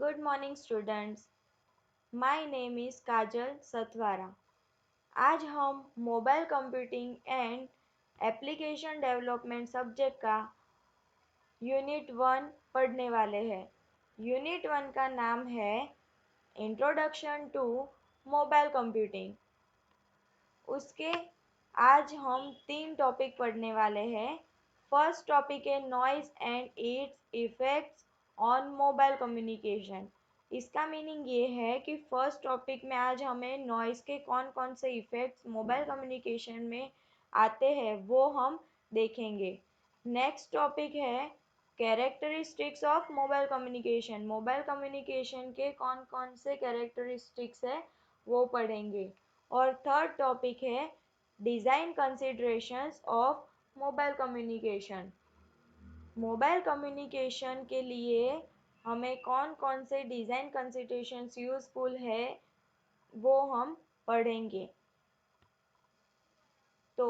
Good morning students. My name is काजल सतवारा. आज हम mobile computing and application development subject का unit 1 पढ़ने वाले हैं. यूनिट 1 का नाम है इंट्रोडक्शन टू मोबाइल कंप्यूटिंग. उसके आज हम 3 टॉपिक पढ़ने वाले हैं. फर्स्ट टॉपिक है noise and it's effects on mobile communication. इसका मीनिंग ये है कि फर्स्ट टॉपिक में आज हमें नॉइज के कौन कौन से इफेक्ट्स मोबाइल कम्युनिकेशन में आते हैं वो हम देखेंगे. नेक्स्ट टॉपिक है characteristics of mobile communication. Mobile communication के कौन कौन से कैरेक्टरिस्टिक्स है वो पढ़ेंगे. और थर्ड टॉपिक है design considerations of mobile communication. Mobile communication के लिए हमें कौन कौन से डिज़ाइन कंसिडरेशंस यूज़फुल है वो हम पढ़ेंगे. तो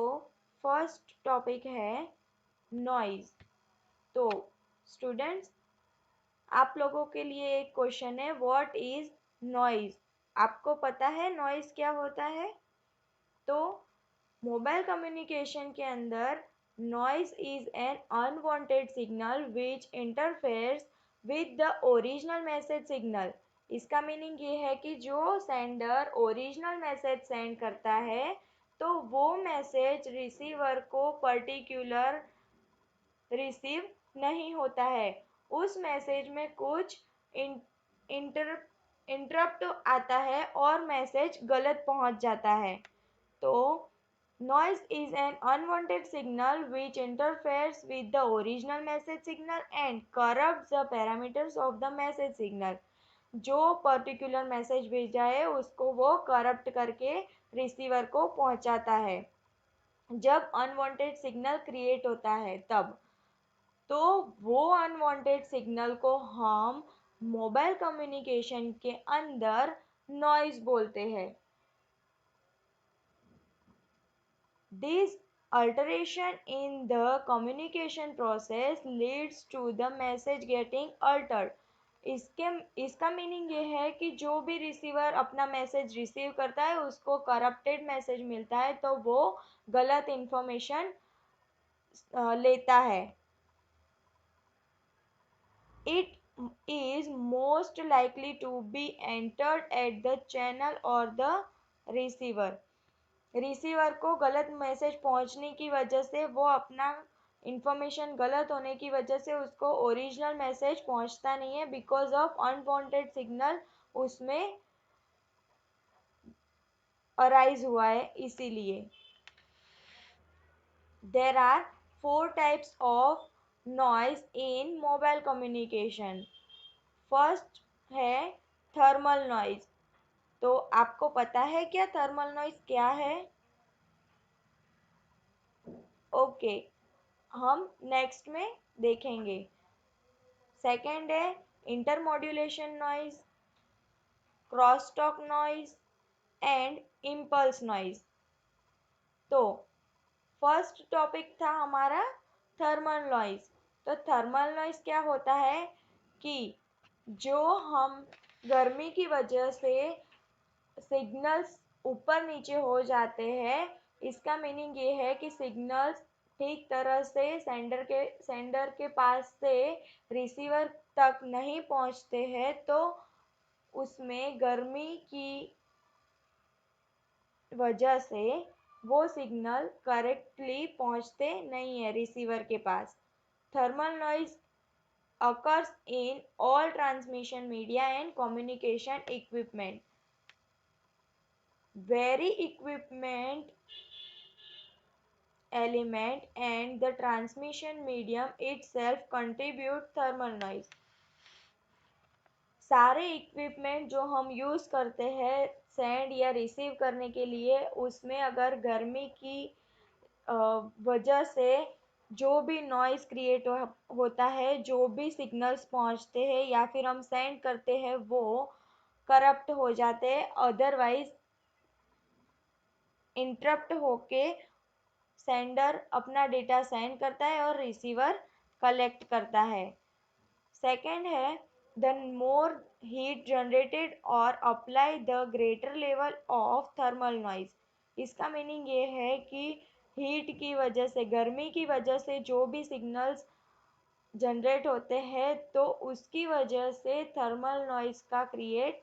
फर्स्ट टॉपिक है नॉइज़. तो स्टूडेंट्स आप लोगों के लिए एक क्वेश्चन है, व्हाट इज़ नॉइज़. आपको पता है नॉइज़ क्या होता है? तो मोबाइल कम्युनिकेशन के अंदर noise is an unwanted signal which interferes with the original message signal. इसका मीनिंग ये है कि जो सेंडर ओरिजिनल मैसेज सेंड करता है तो वो मैसेज रिसीवर को पर्टिकुलर रिसीव नहीं होता है. उस मैसेज में कुछ इंटरप्ट आता है और मैसेज गलत पहुंच जाता है. तो noise is an unwanted signal which interferes with the original message signal and corrupts the parameters of the message signal. जो पर्टिकुलर मैसेज भेजा है उसको वो करप्ट करके रिसीवर को पहुंचाता है. जब अनवांटेड सिग्नल क्रिएट होता है तब तो वो अनवांटेड सिग्नल को हम मोबाइल कम्युनिकेशन के अंदर नॉइज बोलते हैं. This alteration in the communication process leads to the message getting altered. इसका मीनिंग ये है कि जो भी रिसीवर अपना मैसेज रिसीव करता है उसको करप्टेड मैसेज मिलता है तो वो गलत इंफॉर्मेशन लेता है. It is most likely to be entered at the channel or the receiver. Receiver को गलत मैसेज पहुंचने की वजह से वो अपना इंफॉर्मेशन गलत होने की वजह से उसको ओरिजिनल मैसेज पहुंचता नहीं है बिकॉज ऑफ अनवांटेड सिग्नल उसमें अराइज हुआ है इसीलिए. There are 4 types of noise in mobile communication. First है थर्मल नॉइज. तो आपको पता है क्या थर्मल नॉइज क्या है? ओके हम नेक्स्ट में देखेंगे. सेकेंड है intermodulation noise, crosstalk noise and impulse noise. तो फर्स्ट टॉपिक था हमारा थर्मल नॉइज. तो थर्मल नॉइज क्या होता है कि जो हम गर्मी की वजह से सिग्नल्स ऊपर नीचे हो जाते हैं. इसका मीनिंग ये है कि सिग्नल्स ठीक तरह से सेंडर के पास से रिसीवर तक नहीं पहुंचते हैं तो उसमें गर्मी की वजह से वो सिग्नल करेक्टली पहुंचते नहीं है रिसीवर के पास. Thermal noise occurs in all transmission media and communication equipment. Vary equipment element and the transmission medium itself contribute thermal noise. सारे इक्विपमेंट जो हम यूज़ करते हैं सेंड या रिसीव करने के लिए उसमें अगर गर्मी की वजह से जो भी नॉइज़ क्रिएट होता है, जो भी सिग्नल्स पहुंचते हैं या फिर हम सेंड करते हैं वो करप्ट हो जाते हैं. अदरवाइज इंटरप्ट होके सेंडर अपना डेटा सेंड करता है और रिसीवर कलेक्ट करता है. सेकेंड है the more heat generated or apply the greater level of thermal noise। इसका मीनिंग ये है कि हीट की वजह से, गर्मी की वजह से जो भी सिग्नल्स जनरेट होते हैं तो उसकी वजह से थर्मल नॉइस का क्रिएट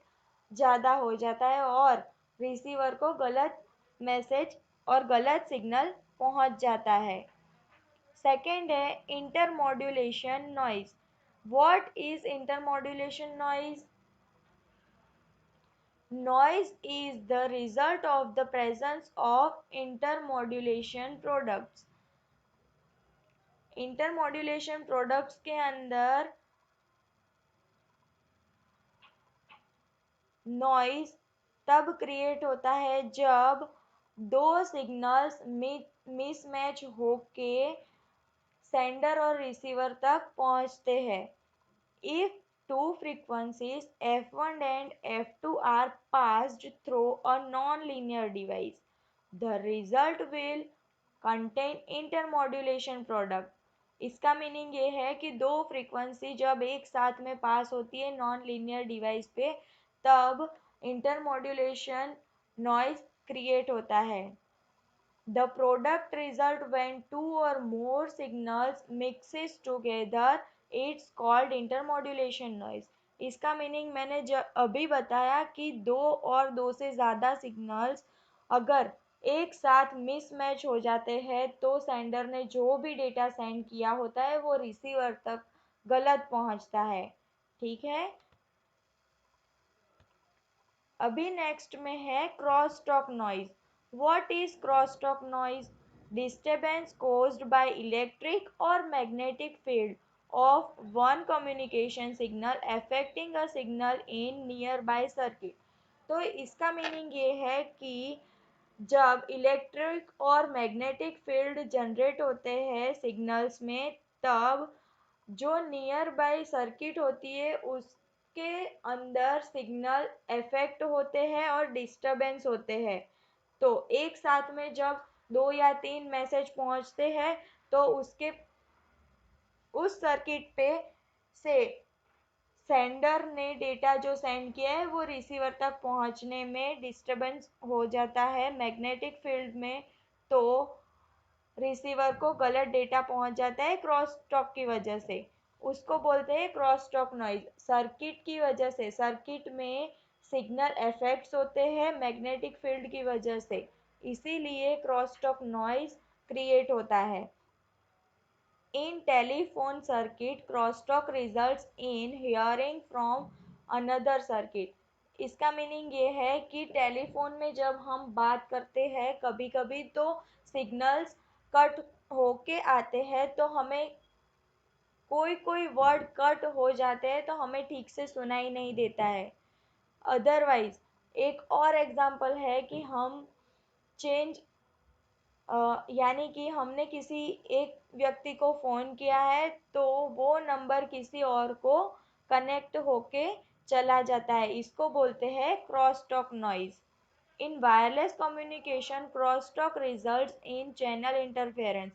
ज़्यादा हो जाता है और रिसीवर को गलत मैसेज और गलत सिग्नल पहुंच जाता है। सेकंड है intermodulation noise. What is intermodulation noise? Noise is the result of the presence of intermodulation products। Intermodulation products के अंदर नॉइज तब क्रिएट होता है जब दो सिग्नल्स मिसमैच होके सेंडर और रिसीवर तक पहुंचते हैं। If two frequencies f1 and f2 are passed through a non-linear device, the result will contain intermodulation product। इसका मीनिंग ये है कि दो फ्रीक्वेंसी जब एक साथ में पास होती है नॉन लीनियर डिवाइस पे तब इंटरमॉड्यूलेशन नॉइज क्रिएट होता है। The product result when two or more signals mixes together, it's called intermodulation noise। इसका मीनिंग मैंने अभी बताया कि दो और दो से ज़्यादा सिग्नल्स अगर एक साथ मिसमैच हो जाते हैं तो सेंडर ने जो भी डेटा सेंड किया होता है वो रिसीवर तक गलत पहुंचता है। ठीक है, अभी नेक्स्ट में है cross talk noise. What is cross talk noise? Disturbance caused by electric or magnetic field of one communication signal affecting a signal in nearby circuit। तो इसका मीनिंग ये है कि जब इलेक्ट्रिक और मैग्नेटिक फील्ड जनरेट होते हैं सिग्नल्स में तब जो नियर बाय सर्किट होती है उसके अंदर सिग्नल इफेक्ट होते हैं और डिस्टरबेंस होते हैं। तो एक साथ में जब दो या तीन मैसेज पहुंचते हैं तो उसके उस सर्किट पे से सेंडर ने डेटा जो सेंड किया है वो रिसीवर तक पहुंचने में डिस्टरबेंस हो जाता है मैग्नेटिक फील्ड में, तो रिसीवर को गलत डेटा पहुंच जाता है क्रॉस टॉक की वजह से। उसको बोलते हैं क्रॉस टॉक नॉइज। सर्किट की वजह से, सर्किट में सिग्नल इफेक्ट्स होते हैं मैग्नेटिक फील्ड की वजह से, इसीलिए क्रॉस टॉक नॉइज क्रिएट होता है। इन telephone circuit crosstalk results in hearing from another circuit. इसका मीनिंग ये है कि टेलीफोन में जब हम बात करते हैं कभी कभी तो सिग्नल्स कट होके आते हैं तो हमें कोई कोई वर्ड कट हो जाते हैं तो हमें ठीक से सुनाई नहीं देता है। अदरवाइज एक और एग्जांपल है कि हम चेंज यानी कि हमने किसी एक व्यक्ति को फ़ोन किया है तो वो नंबर किसी और को कनेक्ट होके चला जाता है, इसको बोलते हैं cross talk noise. In wireless communication cross talk results in channel interference.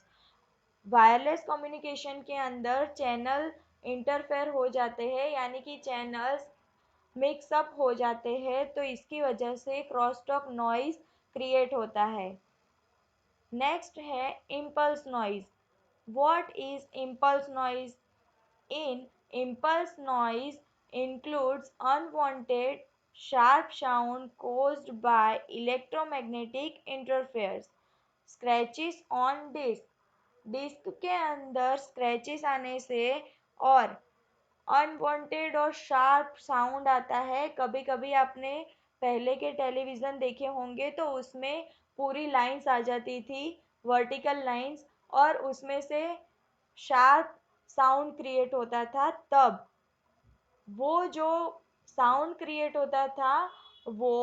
Wireless communication के अंदर चैनल इंटरफेयर हो जाते हैं यानी कि चैनल्स मिक्सअप हो जाते हैं तो इसकी वजह से क्रॉस टॉक नॉइज क्रिएट होता है। नेक्स्ट है impulse noise. What is impulse noise? In impulse noise includes unwanted sharp sound caused by electromagnetic interference। Scratches on disk। Disk के अंदर स्क्रैचेस आने से और अनवांटेड और शार्प साउंड आता है। कभी कभी आपने पहले के टेलीविज़न देखे होंगे तो उसमें पूरी लाइंस आ जाती थी, वर्टिकल लाइंस, और उसमें से शार्प साउंड क्रिएट होता था। तब वो जो साउंड क्रिएट होता था वो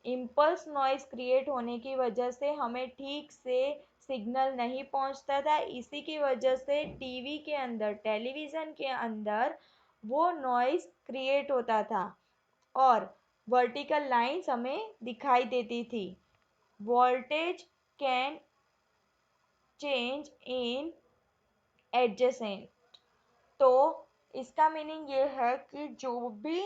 इम्पल्स नॉइज क्रिएट होने की वजह से हमें ठीक से सिग्नल नहीं पहुंचता था। इसी की वजह से टीवी के अंदर, टेलीविज़न के अंदर वो नॉइज क्रिएट होता था और वर्टिकल लाइंस हमें दिखाई देती थी। Voltage can change in adjacent. तो इसका मीनिंग ये है कि जो भी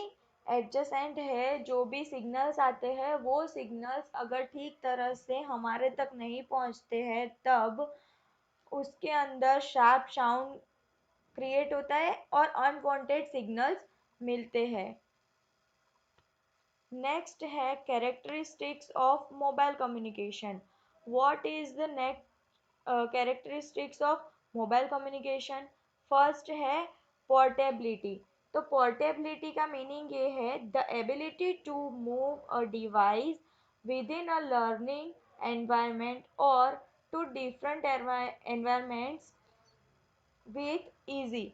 एडजेसेंट है, जो भी सिग्नल्स आते हैं, वो सिग्नल्स अगर ठीक तरह से हमारे तक नहीं पहुंचते हैं तब उसके अंदर शार्प साउंड क्रिएट होता है और अनवांटेड सिग्नल्स मिलते हैं। नेक्स्ट है characteristics of mobile communication. What is the next characteristics of mobile communication? First है पोर्टेबिलिटी। तो पोर्टेबिलिटी का मीनिंग ये है the ability to move a device within a learning environment और to different environments with easy.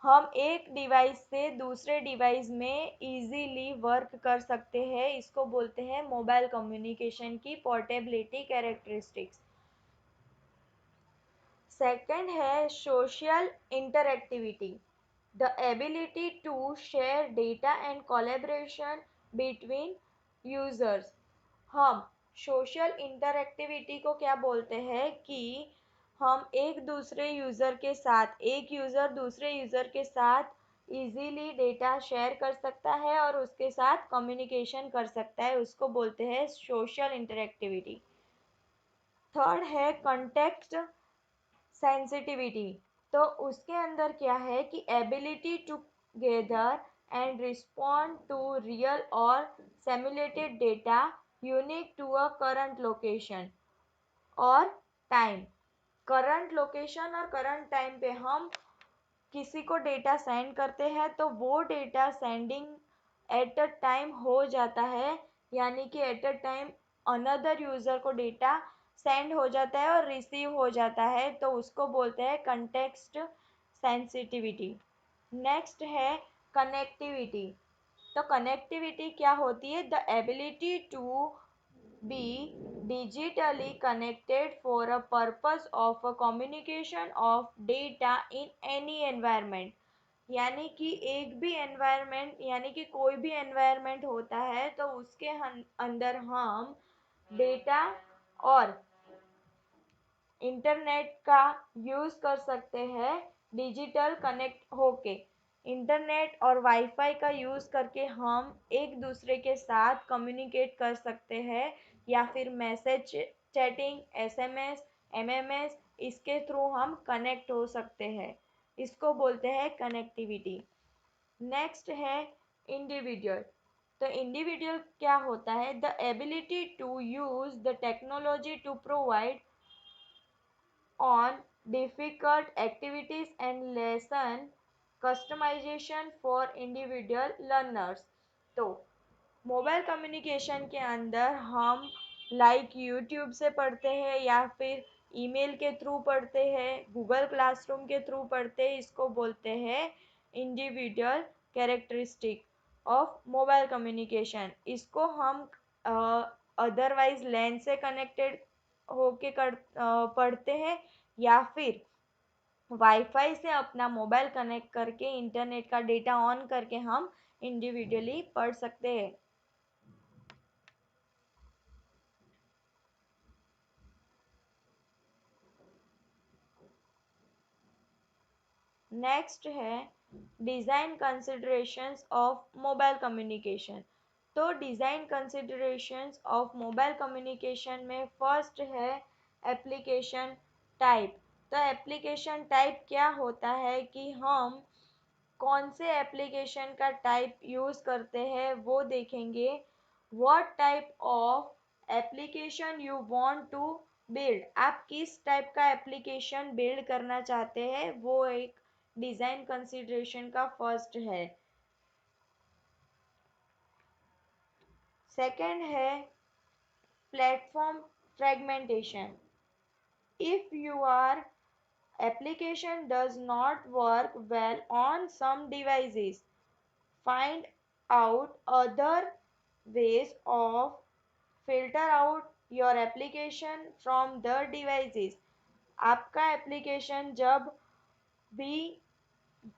हम एक device से दूसरे डिवाइस में इजीली वर्क कर सकते हैं, इसको बोलते हैं मोबाइल कम्युनिकेशन की पोर्टेबिलिटी कैरेक्टरिस्टिक्स। सेकंड है social interactivity, the ability to share data and collaboration between users. हम सोशल इंटरएक्टिविटी को क्या बोलते हैं कि हम एक दूसरे यूज़र के साथ, एक यूज़र दूसरे यूज़र के साथ इजीली डेटा शेयर कर सकता है और उसके साथ कम्युनिकेशन कर सकता है, उसको बोलते हैं सोशल इंटरएक्टिविटी। थर्ड है कंटेक्स्ट सेंसिटिविटी। तो उसके अंदर क्या है कि ability to gather and respond to real और simulated data unique to a current location और टाइम। करंट लोकेशन और करंट टाइम पे हम किसी को डेटा सेंड करते हैं तो वो data sending at a time हो जाता है, यानी कि at a time another user को डेटा सेंड हो जाता है और रिसीव हो जाता है, तो उसको बोलते हैं कंटेक्स्ट सेंसिटिविटी। नेक्स्ट है कनेक्टिविटी। तो कनेक्टिविटी क्या होती है? The ability to be digitally connected for a purpose of a communication of data in any environment। यानी कि एक भी एनवायरनमेंट, यानी कि कोई भी एनवायरनमेंट होता है तो उसके अंदर हम डेटा और इंटरनेट का यूज़ कर सकते हैं डिजिटल कनेक्ट होके। इंटरनेट और वाईफाई का यूज़ करके हम एक दूसरे के साथ कम्युनिकेट कर सकते हैं या फिर मैसेज चैटिंग, एसएमएस, एमएमएस, इसके थ्रू हम कनेक्ट हो सकते हैं, इसको बोलते हैं कनेक्टिविटी। नेक्स्ट है इंडिविजुअल। तो इंडिविजुअल क्या होता है? The ability to use the technology to provide on difficult activities and lesson customization for individual learners। तो मोबाइल कम्युनिकेशन के अंदर हम लाइक यूट्यूब से पढ़ते हैं या फिर ईमेल के थ्रू पढ़ते हैं, गूगल क्लासरूम के थ्रू पढ़ते हैं, इसको बोलते हैं individual characteristic of mobile communication. इसको हम अदरवाइज लैन से कनेक्टेड होके पढ़ते हैं या फिर वाईफाई से अपना मोबाइल कनेक्ट करके इंटरनेट का डेटा ऑन करके हम इंडिविजुअली पढ़ सकते हैं। नेक्स्ट है design considerations of mobile communication. तो design considerations of mobile communication में फर्स्ट है एप्लीकेशन टाइप। तो एप्लीकेशन टाइप क्या होता है कि हम कौन से एप्लीकेशन का टाइप यूज़ करते हैं वो देखेंगे। What type of application you want to build, आप किस टाइप का एप्लीकेशन बिल्ड करना चाहते हैं, वो एक डिज़ाइन कंसिडरेशन का फर्स्ट है। सेकंड है platform fragmentation. If your application does not work well on some devices, find out other ways of filter out your application from the devices। आपका एप्लीकेशन जब भी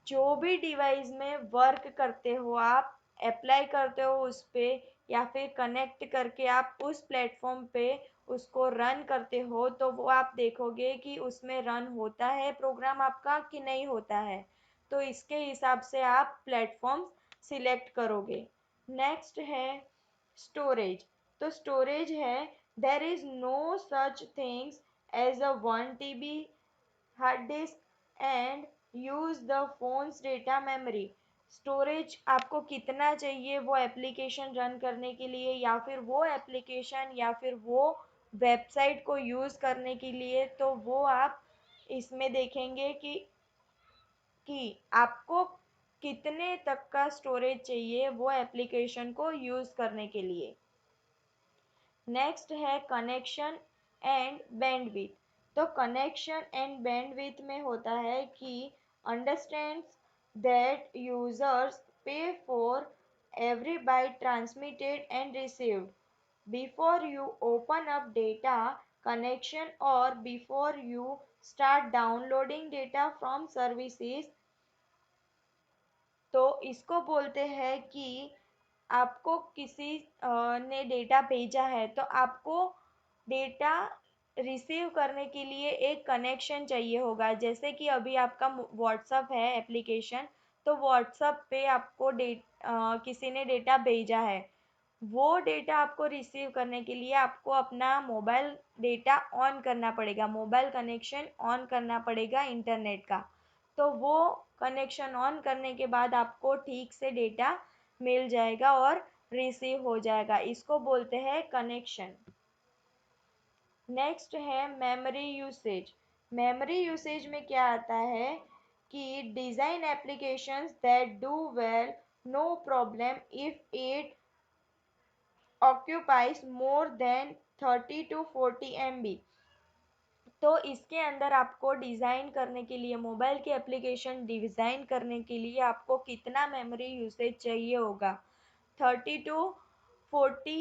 जो भी डिवाइस में वर्क करते हो, आप अप्लाई करते हो उस पे या फिर कनेक्ट करके आप उस प्लेटफॉर्म पे उसको रन करते हो, तो वो आप देखोगे कि उसमें रन होता है प्रोग्राम आपका कि नहीं होता है। तो इसके हिसाब से आप प्लेटफॉर्म सिलेक्ट करोगे। नेक्स्ट है स्टोरेज। तो स्टोरेज है there is no such things as a 1 TB hard disk and use the phones data memory. Storage आपको कितना चाहिए वो एप्लीकेशन रन करने के लिए, या फिर वो एप्लीकेशन या फिर वो वेबसाइट को यूज़ करने के लिए, तो वो आप इसमें देखेंगे कि आपको कितने तक का स्टोरेज चाहिए वो एप्लीकेशन को यूज़ करने के लिए। नेक्स्ट है कनेक्शन एंड बैंडविड्थ। तो कनेक्शन एंड बैंडविड्थ में होता है कि understands that users pay for every byte transmitted and received before you open up data connection और before you start downloading data from services. तो इसको बोलते हैं कि आपको किसी ने डेटा भेजा है, तो आपको डेटा रिसीव करने के लिए एक कनेक्शन चाहिए होगा। जैसे कि अभी आपका व्हाट्सअप है एप्लीकेशन, तो व्हाट्सअप पे आपको किसी ने डेटा भेजा है, वो डेटा आपको रिसीव करने के लिए आपको अपना मोबाइल डेटा ऑन करना पड़ेगा, मोबाइल कनेक्शन ऑन करना पड़ेगा इंटरनेट का। तो वो कनेक्शन ऑन करने के बाद आपको ठीक से डेटा मिल जाएगा और रिसीव हो जाएगा। इसको बोलते हैं कनेक्शन। नेक्स्ट है मेमोरी यूसेज। मेमोरी यूसेज में क्या आता है कि design applications that do well no problem if it occupies more than 30 to 40 MB। तो इसके अंदर आपको डिज़ाइन करने के लिए, मोबाइल की एप्लीकेशन डिज़ाइन करने के लिए आपको कितना मेमोरी यूसेज चाहिए होगा, 30 to 40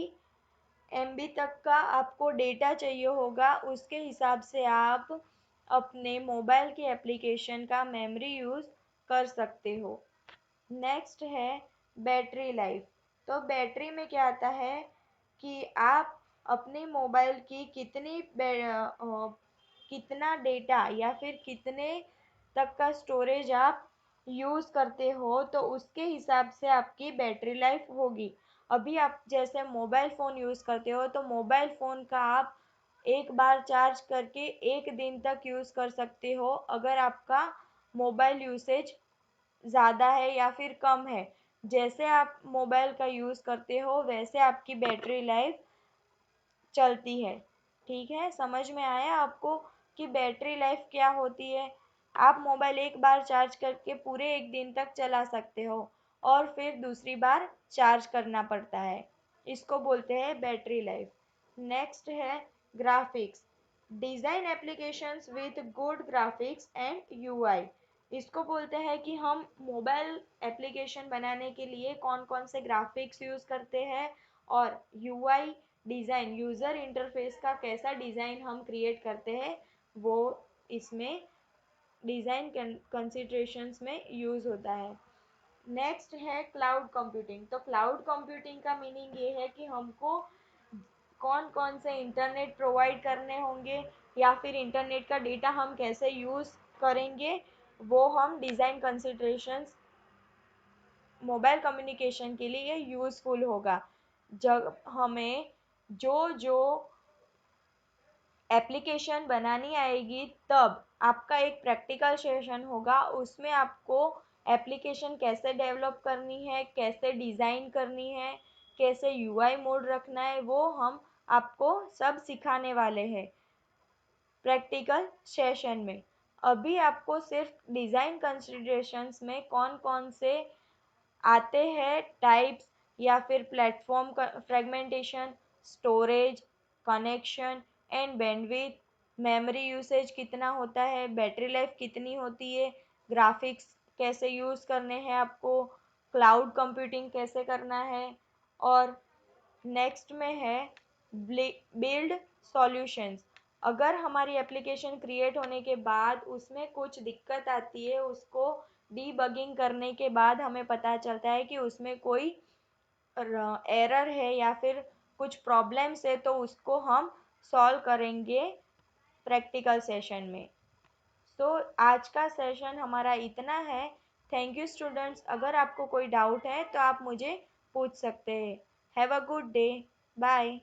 MB तक का आपको डेटा चाहिए होगा। उसके हिसाब से आप अपने मोबाइल की एप्लीकेशन का मेमोरी यूज़ कर सकते हो। नेक्स्ट है बैटरी लाइफ। तो बैटरी में क्या आता है कि आप अपने मोबाइल की कितना डेटा या फिर कितने तक का स्टोरेज आप यूज़ करते हो, तो उसके हिसाब से आपकी बैटरी लाइफ होगी। अभी आप जैसे मोबाइल फ़ोन यूज़ करते हो, तो मोबाइल फ़ोन का आप एक बार चार्ज करके 1 दिन तक यूज़ कर सकते हो, अगर आपका मोबाइल यूसेज ज़्यादा है या फिर कम है। जैसे आप मोबाइल का यूज़ करते हो वैसे आपकी बैटरी लाइफ चलती है। ठीक है, समझ में आया आपको कि बैटरी लाइफ क्या होती है। आप मोबाइल एक बार चार्ज करके पूरे 1 दिन तक चला सकते हो और फिर दूसरी बार चार्ज करना पड़ता है। इसको बोलते हैं बैटरी लाइफ। नेक्स्ट है graphics. Design applications with good graphics and UI. इसको बोलते हैं कि हम मोबाइल एप्लीकेशन बनाने के लिए कौन कौन से ग्राफिक्स यूज़ करते हैं, और यूआई डिज़ाइन, यूज़र इंटरफेस का कैसा डिज़ाइन हम क्रिएट करते हैं, वो इसमें डिज़ाइन कंसिडरेशंस में यूज़ होता है। नेक्स्ट है क्लाउड कंप्यूटिंग। तो क्लाउड कंप्यूटिंग का मीनिंग ये है कि हमको कौन कौन से इंटरनेट प्रोवाइड करने होंगे या फिर इंटरनेट का डेटा हम कैसे यूज़ करेंगे, वो हम डिज़ाइन कंसिडरेशंस मोबाइल कम्युनिकेशन के लिए यूज़फुल होगा। जब हमें जो जो एप्लीकेशन बनानी आएगी, तब आपका एक प्रैक्टिकल सेशन होगा, उसमें आपको एप्लीकेशन कैसे डेवलप करनी है, कैसे डिज़ाइन करनी है, कैसे यूआई मोड रखना है, वो हम आपको सब सिखाने वाले हैं प्रैक्टिकल सेशन में। अभी आपको सिर्फ डिज़ाइन कंसिडरेशंस में कौन कौन से आते हैं टाइप्स, या फिर platform fragmentation, storage, connection and bandwidth, memory usage कितना होता है, बैटरी लाइफ कितनी होती है, ग्राफिक्स कैसे यूज़ करने हैं आपको, क्लाउड कंप्यूटिंग कैसे करना है, और नेक्स्ट में है बिल्ड सॉल्यूशंस। अगर हमारी एप्लीकेशन क्रिएट होने के बाद उसमें कुछ दिक्कत आती है, उसको डीबगिंग करने के बाद हमें पता चलता है कि उसमें कोई एरर है या फिर कुछ प्रॉब्लम्स है, तो उसको हम सॉल्व करेंगे प्रैक्टिकल सेशन में। तो आज का सेशन हमारा इतना है। थैंक यू स्टूडेंट्स, अगर आपको कोई डाउट है तो आप मुझे पूछ सकते हैं। Have a good day. Bye.